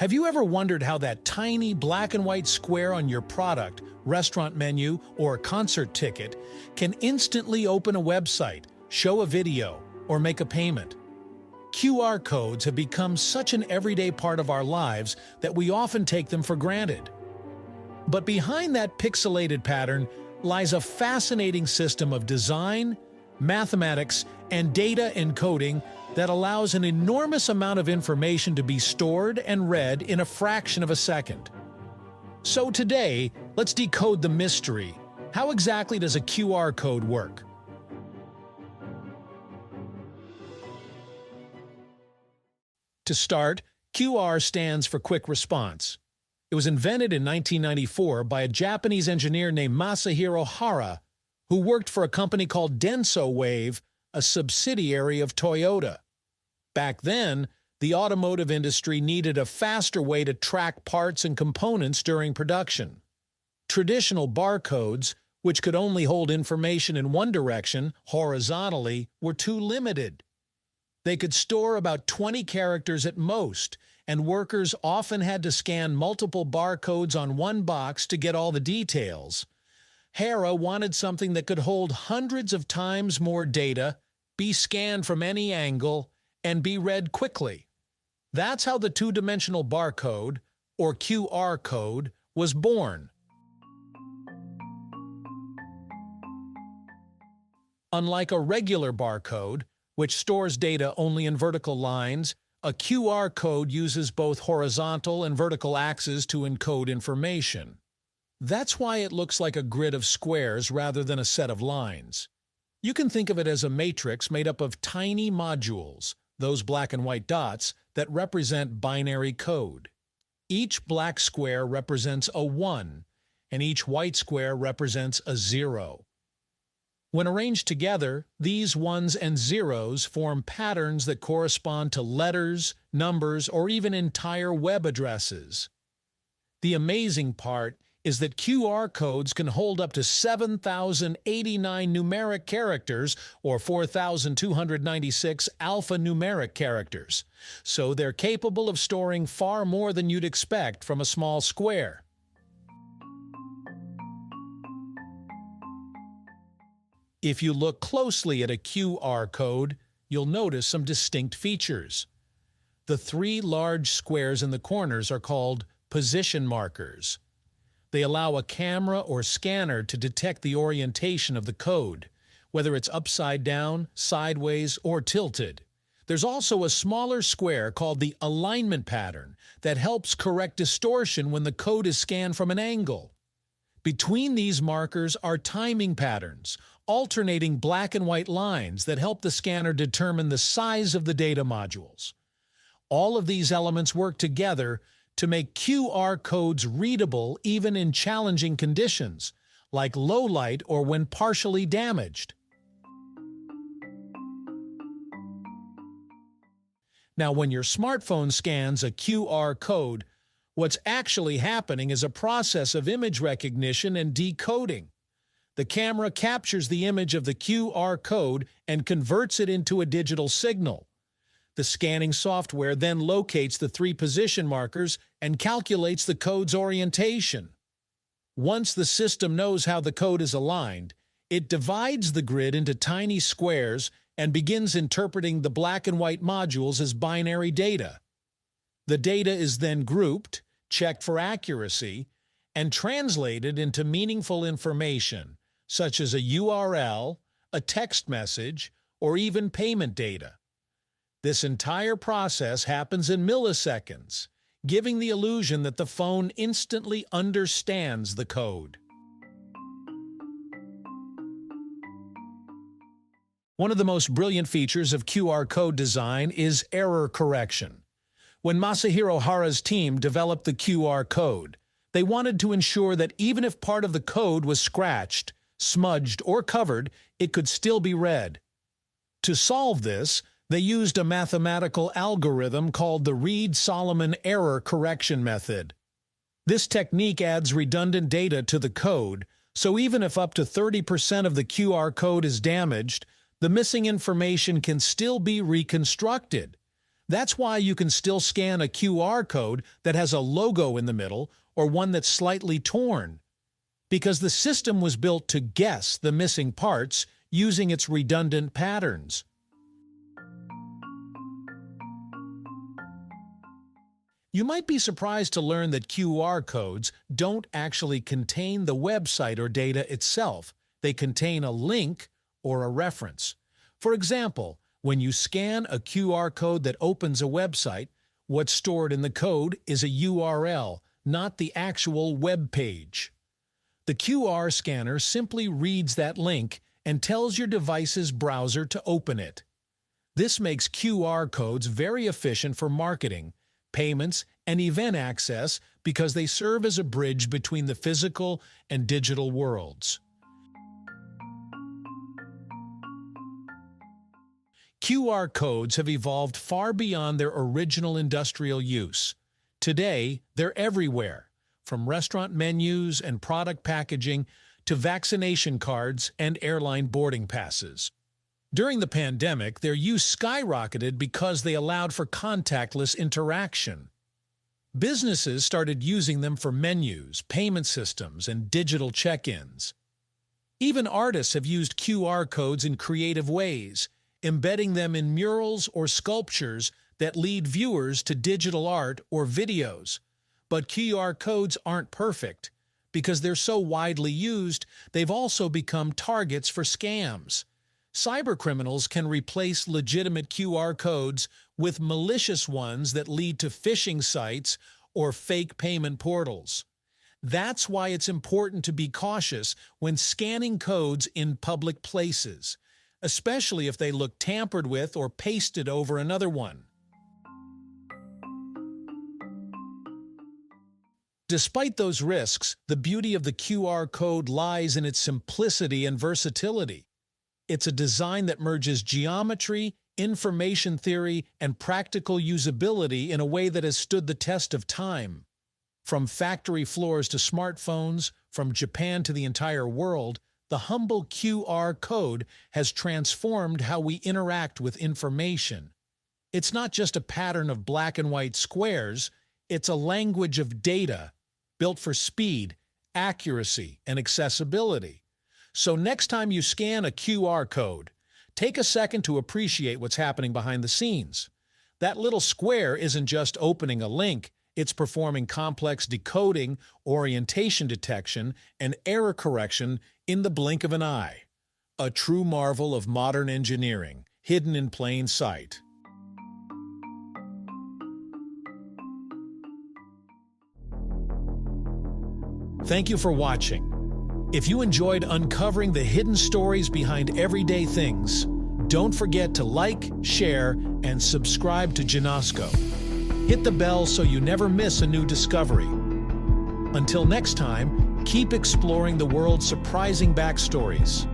Have you ever wondered how that tiny black and white square on your product, restaurant menu, or concert ticket can instantly open a website, show a video, or make a payment? QR codes have become such an everyday part of our lives that we often take them for granted. But behind that pixelated pattern lies a fascinating system of design, mathematics, and data encoding that allows an enormous amount of information to be stored and read in a fraction of a second. So today, let's decode the mystery. How exactly does a QR code work? To start, QR stands for Quick Response. It was invented in 1994 by a Japanese engineer named Masahiro Hara, who worked for a company called Denso Wave, a subsidiary of Toyota. Back then, the automotive industry needed a faster way to track parts and components during production. Traditional barcodes, which could only hold information in one direction, horizontally, were too limited. They could store about 20 characters at most, and workers often had to scan multiple barcodes on one box to get all the details. Hara wanted something that could hold hundreds of times more data, be scanned from any angle, and be read quickly. That's how the two-dimensional barcode, or QR code, was born. Unlike a regular barcode, which stores data only in vertical lines, a QR code uses both horizontal and vertical axes to encode information. That's why it looks like a grid of squares rather than a set of lines. You can think of it as a matrix made up of tiny modules, those black and white dots, that represent binary code. Each black square represents a 1, and each white square represents a 0. When arranged together, these 1s and 0s form patterns that correspond to letters, numbers, or even entire web addresses. The amazing part is that QR codes can hold up to 7,089 numeric characters or 4,296 alphanumeric characters, so they're capable of storing far more than you'd expect from a small square. If you look closely at a QR code, you'll notice some distinct features. The 3 large squares in the corners are called position markers. They allow a camera or scanner to detect the orientation of the code, whether it's upside down, sideways, or tilted. There's also a smaller square called the alignment pattern that helps correct distortion when the code is scanned from an angle. Between these markers are timing patterns, alternating black and white lines that help the scanner determine the size of the data modules. All of these elements work together to make QR codes readable even in challenging conditions, like low light or when partially damaged. Now, when your smartphone scans a QR code, what's actually happening is a process of image recognition and decoding. The camera captures the image of the QR code and converts it into a digital signal. The scanning software then locates the 3 position markers and calculates the code's orientation. Once the system knows how the code is aligned, it divides the grid into tiny squares and begins interpreting the black and white modules as binary data. The data is then grouped, checked for accuracy, and translated into meaningful information, such as a URL, a text message, or even payment data. This entire process happens in milliseconds, giving the illusion that the phone instantly understands the code. One of the most brilliant features of QR code design is error correction. When Masahiro Hara's team developed the QR code, they wanted to ensure that even if part of the code was scratched, smudged, or covered, it could still be read. To solve this, they used a mathematical algorithm called the Reed-Solomon error correction method. This technique adds redundant data to the code, so even if up to 30% of the QR code is damaged, the missing information can still be reconstructed. That's why you can still scan a QR code that has a logo in the middle or one that's slightly torn, because the system was built to guess the missing parts using its redundant patterns. You might be surprised to learn that QR codes don't actually contain the website or data itself. They contain a link or a reference. For example, when you scan a QR code that opens a website, what's stored in the code is a URL, not the actual web page. The QR scanner simply reads that link and tells your device's browser to open it. This makes QR codes very efficient for marketing, payments, and event access because they serve as a bridge between the physical and digital worlds. QR codes have evolved far beyond their original industrial use. Today, they're everywhere, from restaurant menus and product packaging to vaccination cards and airline boarding passes. During the pandemic, their use skyrocketed because they allowed for contactless interaction. Businesses started using them for menus, payment systems, and digital check-ins. Even artists have used QR codes in creative ways, embedding them in murals or sculptures that lead viewers to digital art or videos. But QR codes aren't perfect. Because they're so widely used, they've also become targets for scams. Cybercriminals can replace legitimate QR codes with malicious ones that lead to phishing sites or fake payment portals. That's why it's important to be cautious when scanning codes in public places, especially if they look tampered with or pasted over another one. Despite those risks, the beauty of the QR code lies in its simplicity and versatility. It's a design that merges geometry, information theory, and practical usability in a way that has stood the test of time. From factory floors to smartphones, from Japan to the entire world, the humble QR code has transformed how we interact with information. It's not just a pattern of black and white squares, it's a language of data, built for speed, accuracy, and accessibility. So next time you scan a QR code, take a second to appreciate what's happening behind the scenes. That little square isn't just opening a link, it's performing complex decoding, orientation detection, and error correction in the blink of an eye. A true marvel of modern engineering, hidden in plain sight. Thank you for watching. If you enjoyed uncovering the hidden stories behind everyday things, don't forget to like, share, and subscribe to Ginosko. Hit the bell so you never miss a new discovery. Until next time, keep exploring the world's surprising backstories.